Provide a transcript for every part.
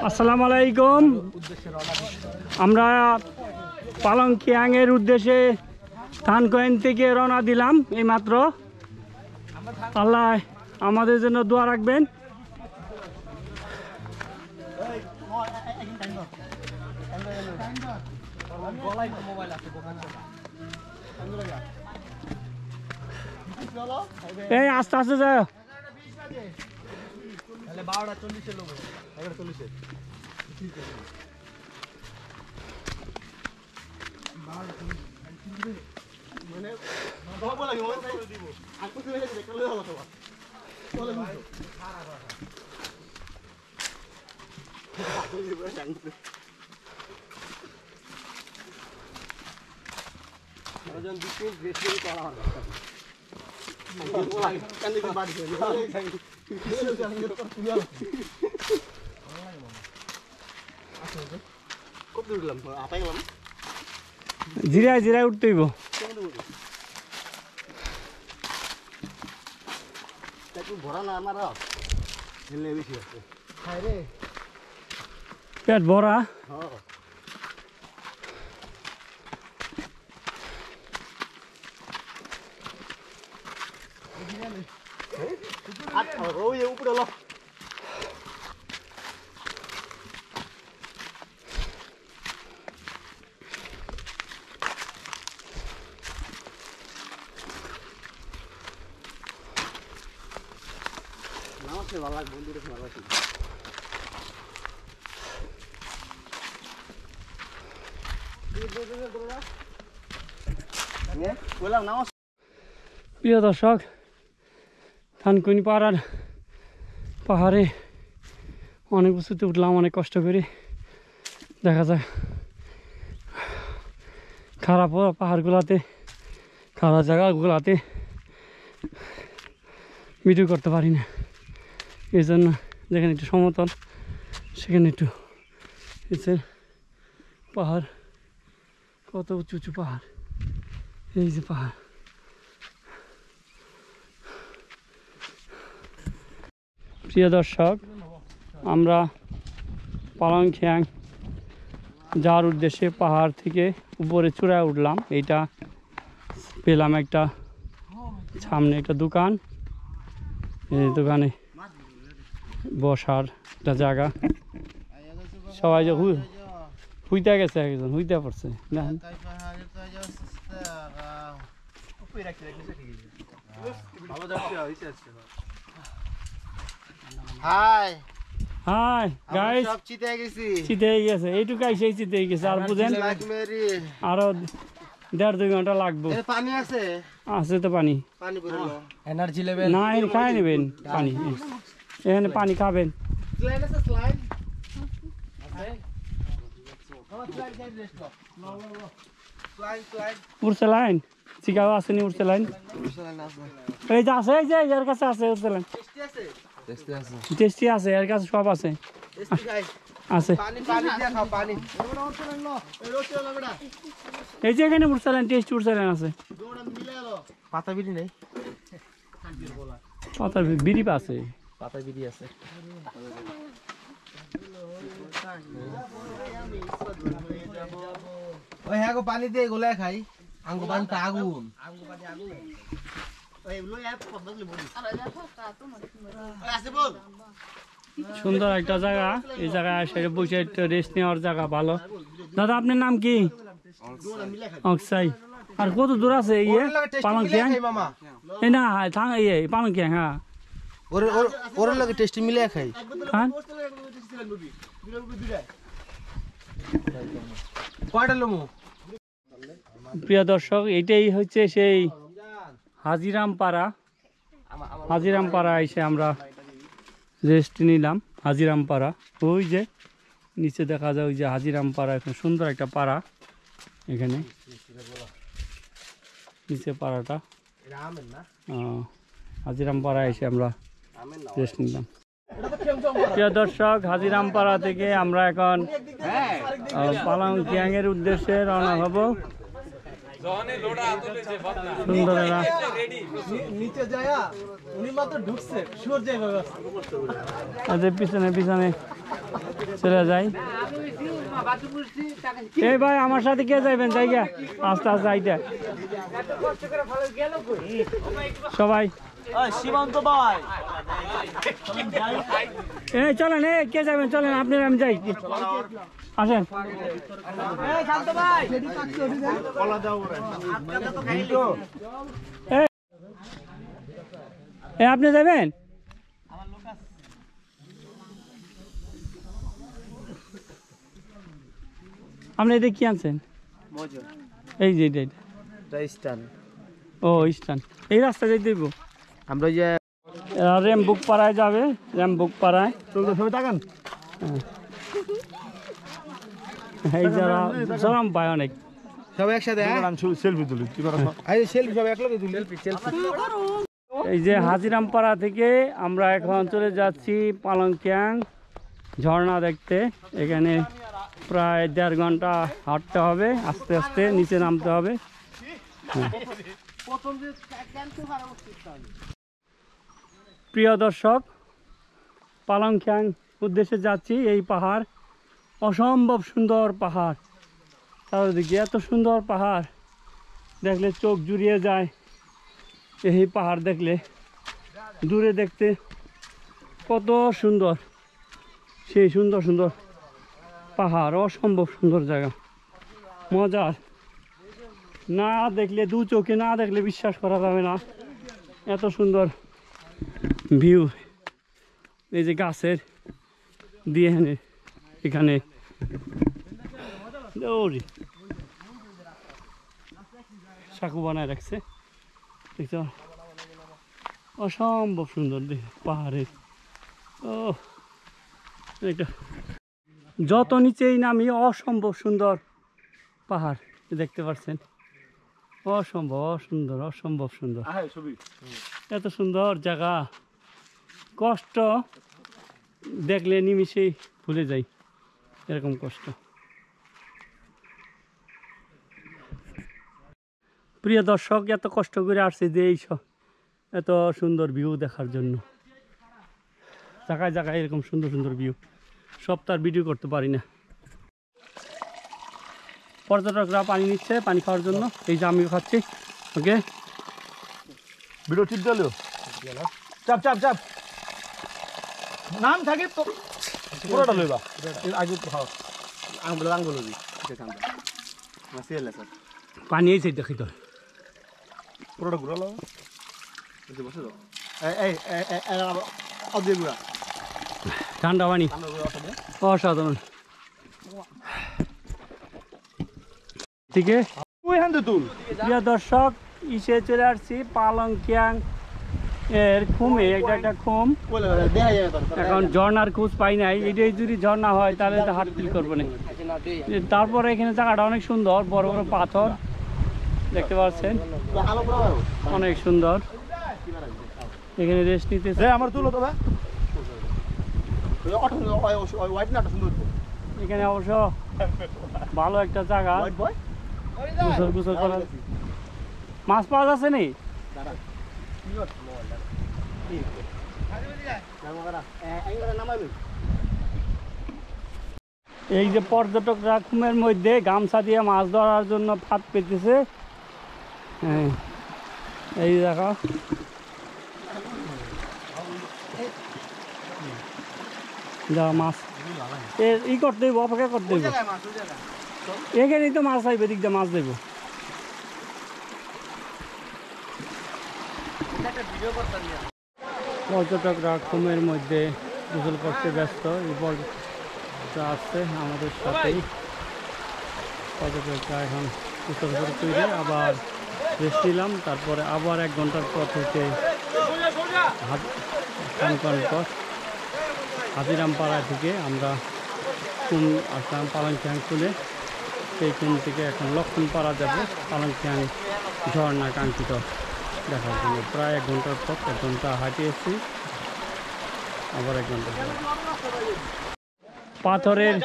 আসসালামু আলাইকুম। আমরা পালংখিয়াংয়ের উদ্দেশ্যে থানকোয়েন থেকে রওনা দিলাম এইমাত্র। আল্লাহ আমাদের জন্য দোয়া রাখবেন। এই আস্তে আস্তে যায়। জিরায় জিরায় উঠতে হইব। পেট ভরা প্রিয় দর্শক, থানকুনি পাহাড়ে অনেক উঁচুতে উঠলাম অনেক কষ্ট করে। দেখা যায় খারাপ পাহাড়গুলাতে, খারাপ জায়গাগুলাতে ভিডিও করতে পারি না। এই জন্য যেখানে একটু সমতল সেখানে একটু পাহাড়, কত উঁচু উঁচু পাহাড়। এই যে পাহাড়, প্রিয় দর্শক, আমরা পালংখিয়াং যাওয়ার উদ্দেশ্যে পাহাড় থেকে উপরে চূড়ায় উঠলাম। এইটা পেলাম একটা সামনে একটা দোকান, এই দোকানে বসার একটা জায়গা। সবাই যে হুইতে গেছে, একজন হুইতে পড়ছে। হাই হাই গাইস, সব চিতে গেছি, চিতে গেছে এইটুকাই, সেই চিতে গেছে। আর বুঝেন আরো 1.5-2 ঘন্টা লাগবে। পানি আছে? আছে তো পানি। পানি পড়লো, এনার্জি লেভেল না এখানে খাই নেবেন পানি, এখানে পানি খাবেন। স্লাইড আছে, স্লাইড আছে, আমার স্লাইড গাইড রেস্ট লো, স্লাইড স্লাইড উড়ছে লাইন চিকাও আসেনি, উড়ছে লাইন এই যে আছে, এই যে এর কাছে আছে উড়ছে লাইন। টেস্টি আছে, টেস্টি আছে, টেস্টি আছে, এর কাছে সব আছে। টেস্টি গাইড আছে পানি, পানি দিয়া খাও পানি। ওটা উঠছে না, এই রোচে না বেটা, এই যে এখানে উড়ছে লাইন, টেস্টি উড়ছে লাইন আছে। দৌড়া মিলে এলো। পাতা বিড়ি নেই? পাতা বিড়ি আছে, পাতা বিড়ি আছে। ওই হ্যাঁ গো, পানি দিয়ে গোলায় খাই। আঙ্গু পানি তো আগুন, আঙ্গু পানি আগুন। ওই লই অ্যাপ বদলে বলি আছে বল। সুন্দর একটা জায়গা। এই জায়গায় এসে বসে একটু রেস্ট নেওয়ার জায়গা ভালো। দাদা আপনার নাম কি? অক্সাই। আর কত দূর আছে ইয়ে পালংখিয়াং? এই না থাং ইয়ে পালংখিয়াং। হ্যাঁ ওর লাগে টেস্টি মিলে খাই। খান কয়টা লমু? প্রিয় দর্শক, এইটাই হচ্ছে সেই হাজিরামপাড়া। হাজিরামপাড়া এসে আমরা রেস্ট নিলাম। হাজিরামপাড়া ওই যে নিচে দেখা যায়, ওই যে হাজিরামপাড়া। এখানে সুন্দর একটা পাড়া, এখানে নিচে পাড়াটা। হাজিরামপাড়া এসে আমরা রেস্ট নিলাম। প্রিয় দর্শক, হাজিরামপাড়া থেকে আমরা এখন পালংখিয়াং এর উদ্দেশ্যে রওনা হব। সুন্দরেরা নিচে যায়া উনি মাত্র ঢুকছে, সুর যাইবে পিছনে পিছনে চলে যাই। এই ভাই আমার সাথে কে যাইবেন জায়গা আস্তে আস্তে আইটা সবাই সীমান্ত ভাই এই চলেন এই কে যাবেন চলেন আপনারা আমি যাই আসেন আপনি যাবেন আপনি এটা কি আনছেন এই যে এটা ও স্টান এই রাস্তা যাই দেব আমরা যে র্যামবুক পাড়ায় যাবে র্যামবুক পাড়ায় সবাই তাকান এই যারা সরম পায় অনেক সবাই একসাথে সেলফি তুলি সেলফি সবাই একলগে তুলি এই যে হাজিরামপাড়া থেকে আমরা এখন চলে যাচ্ছি পালংক্যাং ঝর্ণা দেখতে। এখানে প্রায় 1.5 ঘন্টা হাঁটতে হবে, আস্তে আস্তে নিচে নামতে হবে। প্রিয় দর্শক, পালংক্যাং উদ্দেশ্যে যাচ্ছি। এই পাহাড় অসম্ভব সুন্দর পাহাড়, চারিদিকে এত সুন্দর পাহাড় দেখলে চোখ জুড়িয়ে যায়। এই পাহাড় দেখলে দূরে দেখতে কত সুন্দর, সেই সুন্দর সুন্দর পাহাড়, অসম্ভব সুন্দর জায়গা, মজার। না দেখলে, দু চোখে না দেখলে বিশ্বাস করা যাবে না, এত সুন্দর ভিউ। এই যে গাছের দিয়ে এখানে সাঁকু বানায় রাখছে, দেখছো, অসম্ভব সুন্দর পাহাড়ের। ও এটা যত নিচেই নামি অসম্ভব সুন্দর পাহাড় দেখতে পাচ্ছেন, অসম্ভব সুন্দর, অসম্ভব সুন্দর, এত সুন্দর জায়গা, কষ্ট দেখলে নিমিষেই ভুলে যাই, এরকম কষ্ট। প্রিয় দর্শক, এত কষ্ট করে আসছে যে এই এত সুন্দর ভিউ দেখার জন্য। জায়গায় জায়গায় এরকম সুন্দর সুন্দর ভিউ, সব তার ভিডিও করতে পারি না। পর্যটকরা পানি নিচ্ছে পানি খাওয়ার জন্য, এই যে আমিও খাচ্ছি। ওকে, ভিডিও টিপ দিলো, চাপ চাপ চাপ, নাম থাকে তো পুরোটা লইবা আগে আঙ্গুল আঙ্গুল দি দেখান মাসিয়ালা স্যার পানি এই সাইড দেখি তো পুরোটা ঘুরা লাও, বসে বসে দাও। এই এই এই অদে ঘুরা, ঠান্ডা পানি, অসাধারণ। ঠিক আছে, ওই হাতে তুল। প্রিয় দর্শক, ইসে চলে আসছি পালংক্যাং এর খুমে, এটা একটা খুম। এখন ঝর্ণার খোঁজ পাই নাই, এটাই যদি ঝর্ণা হয় তাহলে তো হাট ফিল করবো না। তারপরে এখানে জায়গাটা অনেক সুন্দর, বড় বড় পাথর দেখতে পাচ্ছেন, অনেক সুন্দর। এখানে রেস্ট নিতেছে। আমার তুলো তো এখানে অবশ্য ভালো একটা জায়গা, গোসল গোসল করার। মাছ পাওয়া যাচ্ছে নি? এই যে পর্যটকরা খুমের মধ্যে গামছা দিয়ে মাছ ধরার জন্য ফাঁদ পেতেছে। হ্যাঁ, এই দেখো, যা মাছ ই করতে দেবো, অপেক্ষা করতে দেবো। এখানেই তো মাছ আইবে, দিক দিয়ে মাছ দেবো। পর্যটকরা খুমের মধ্যে গোসল করতে ব্যস্ত। এই পর্যটকরা আসছে আমাদের সাথেই। পর্যটকরা এখন গোসল করে তৈরি, আবার রেস্ট নিলাম। তারপরে আবার 1 ঘন্টার পর থেকে হাজিরামপাড়া থেকে আমরা খুম আসলাম পালংক্যাং খুলে। সেই খুম থেকে এখন লক্ষণপাড়া যাবো, পালংক্যাং ঝর্ণা কাঙ্ক্ষিত দেখার জন্য। প্রায় 1 ঘন্টার পর, 1 ঘন্টা হাঁটিয়েছি, আবার 1 ঘন্টা। পাথরের,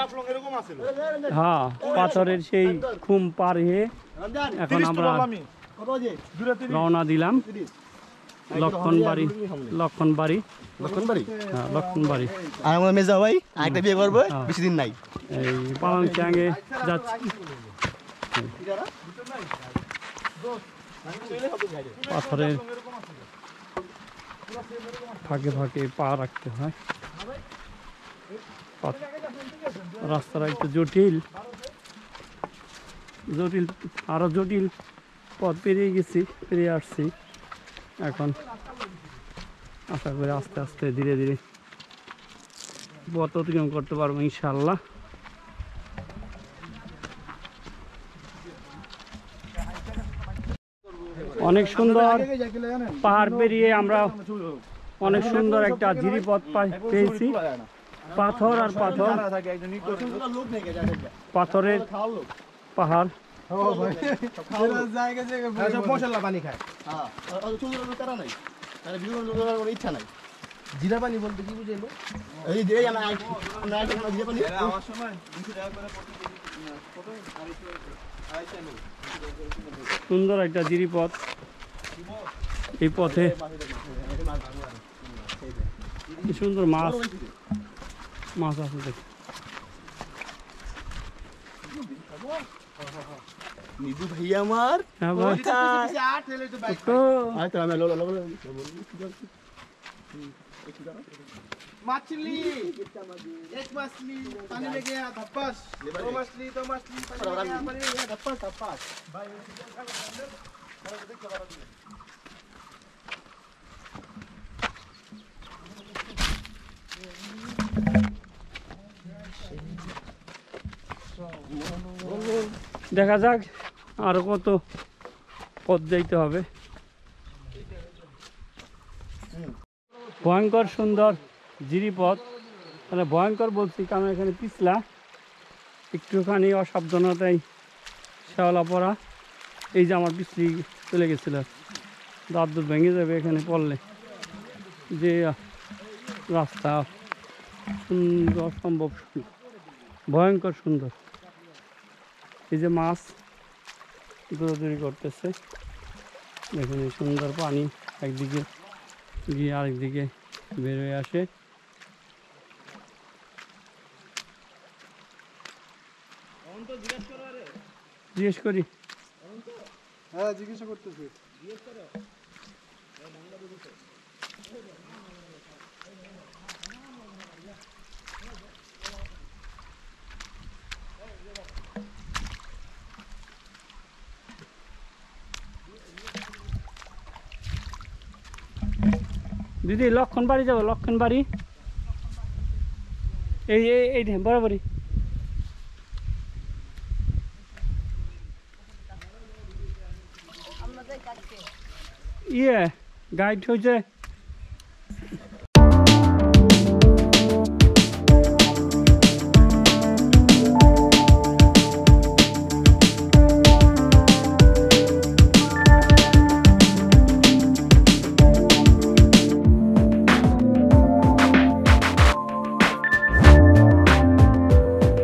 হ্যাঁ, পাথরের সেই খুম পার হয়ে এখন আমরা রওনা দিলাম লক্ষণবাড়ি লক্ষণবাড়ি লক্ষণবাড়ি হ্যাঁ লক্ষণবাড়ি আর আমার মেজা ভাই আরেকটা বিয়ে করবো বেশি দিন নাই এই পালংচাঙ্গে যাচ্ছি পাথরের ফাঁকে ফাঁকে পা রাখতে হয় রাস্তাটা একটু জটিল জটিল আরো জটিল পথ পেরিয়ে গেছি পেরিয়ে আসছি এখন আশা করি আস্তে আস্তে ধীরে ধীরে পথ অতিক্রম করতে পারবো ইনশাল্লাহ অনেক সুন্দর পাহাড় পেরিয়ে আমরা অনেক সুন্দর একটা ঝিরিপথ পেয়েছি পাথর আর পাথর পাথরের পাহাড় পানি খায় ইচ্ছা নাই জিরা পানি বলতে কি বুঝাইলো সুন্দর একটা জিরিপথ এই পথে কি সুন্দর মাছ মাছ আছে দেখি নিদু ভাইয়া আমার হ্যাঁ ভাই তো मछली एक मछली पानी में गया धप्पस दो मछली पानी में गया धप्पस धप्पस দেখা যাক আরো কত পথ যাইতে হবে ভয়ঙ্কর সুন্দর জিরিপথ মানে ভয়ঙ্কর বলছি কারণ এখানে পিছলা একটুখানি অসাবধানতায় শ্যাওলা পড়া এই যে আমার পিছলি চলে গেছিল দাঁত দুধ ভেঙে যাবে এখানে পড়লে যে রাস্তা সুন্দর অসম্ভব ভয়ঙ্কর সুন্দর এই যে মাছ দৌড়াদৌড়ি করতেছে দেখুন এই সুন্দর পানি একদিকে গিয়ে আরেকদিকে বের হয়ে আসে জিজ্ঞেস করি হ্যাঁ জিজ্ঞাসা করতেছি দিদি লক্ষণবাড়ি যাবো লক্ষণবাড়ি এই এই বরাবরই ইয়ে গাইড হয়েছে